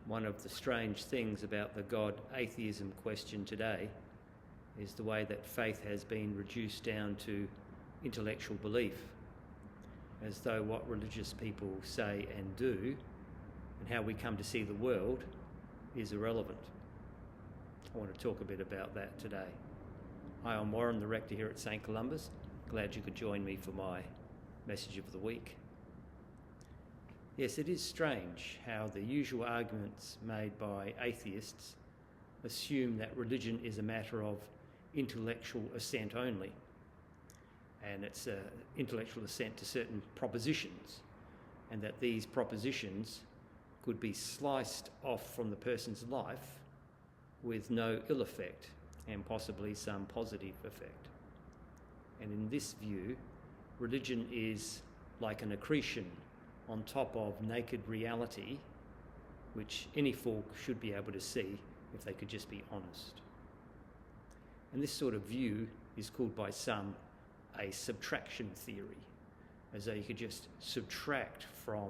One of the strange things about the God-atheism question today is the way that faith has been reduced down to intellectual belief, as though what religious people say and do and how we come to see the world is irrelevant. I want to talk a bit about that today. Hi, I'm Warren, the rector here at St Columba's. Glad you could join me for my message of the week. Yes, it is strange how the usual arguments made by atheists assume that religion is a matter of intellectual assent only, and it's an intellectual assent to certain propositions, and that these propositions could be sliced off from the person's life with no ill effect and possibly some positive effect. And in this view, religion is like an accretion on top of naked reality, which any folk should be able to see if they could just be honest. And this sort of view is called by some a subtraction theory, as though you could just subtract from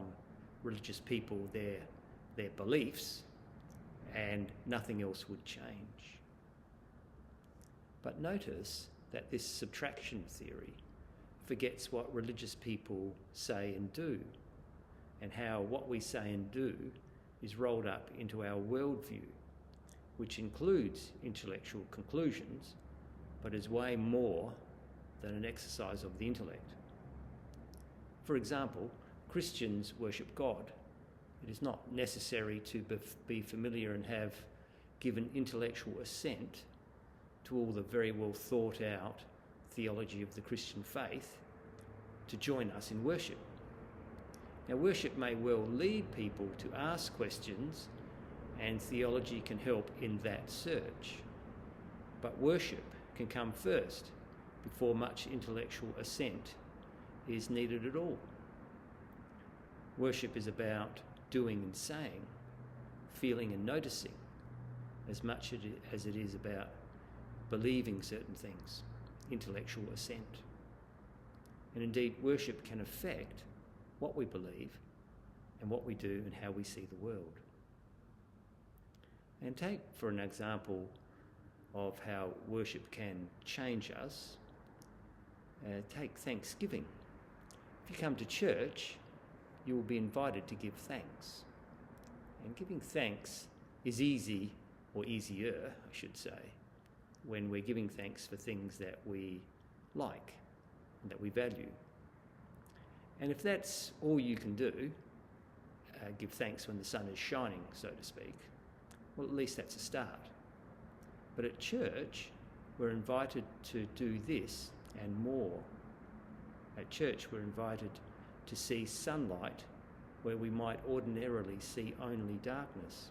religious people their beliefs and nothing else would change. But notice that this subtraction theory forgets what religious people say and do, and how what we say and do is rolled up into our worldview, which includes intellectual conclusions, but is way more than an exercise of the intellect. For example, Christians worship God. It is not necessary to be familiar and have given intellectual assent to all the very well thought out theology of the Christian faith to join us in worship. Now, worship may well lead people to ask questions, and theology can help in that search. But worship can come first, before much intellectual assent is needed at all. Worship is about doing and saying, feeling and noticing, as much as it is about believing certain things, intellectual assent. And indeed, worship can affect what we believe and what we do and how we see the world. And take for an example of how worship can change us, take Thanksgiving. If you come to church, you will be invited to give thanks. And giving thanks is easy, or easier, I should say, when we're giving thanks for things that we like and that we value. And if that's all you can do, give thanks when the sun is shining, so to speak, well, at least that's a start. But at church, we're invited to do this and more. At church, we're invited to see sunlight where we might ordinarily see only darkness.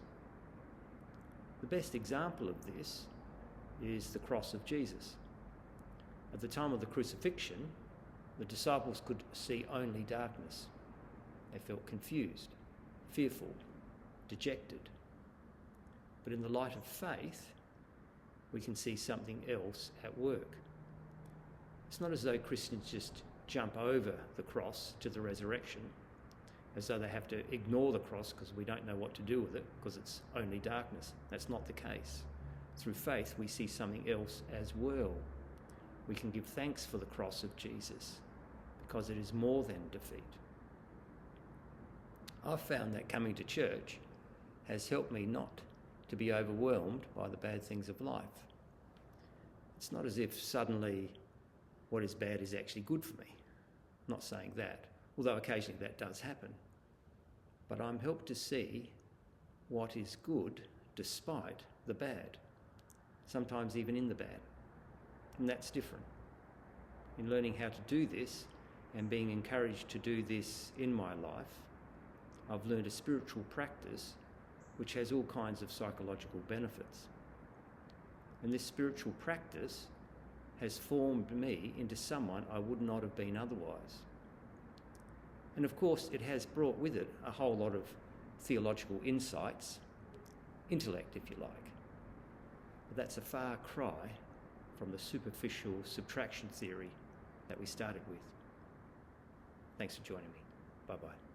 The best example of this is the cross of Jesus. At the time of the crucifixion, the disciples could see only darkness. They felt confused, fearful, dejected. But in the light of faith, we can see something else at work. It's not as though Christians just jump over the cross to the resurrection, as though they have to ignore the cross because we don't know what to do with it because it's only darkness. That's not the case. Through faith, we see something else as well. We can give thanks for the cross of Jesus because it is more than defeat. I've found that coming to church has helped me not to be overwhelmed by the bad things of life. It's not as if suddenly what is bad is actually good for me. I'm not saying that, although occasionally that does happen. But I'm helped to see what is good despite the bad, sometimes even in the bad. And that's different. In learning how to do this and being encouraged to do this in my life, I've learned a spiritual practice which has all kinds of psychological benefits. And this spiritual practice has formed me into someone I would not have been otherwise. And of course, it has brought with it a whole lot of theological insights, intellect, if you like. But that's a far cry from the superficial subtraction theory that we started with. Thanks for joining me. Bye-bye.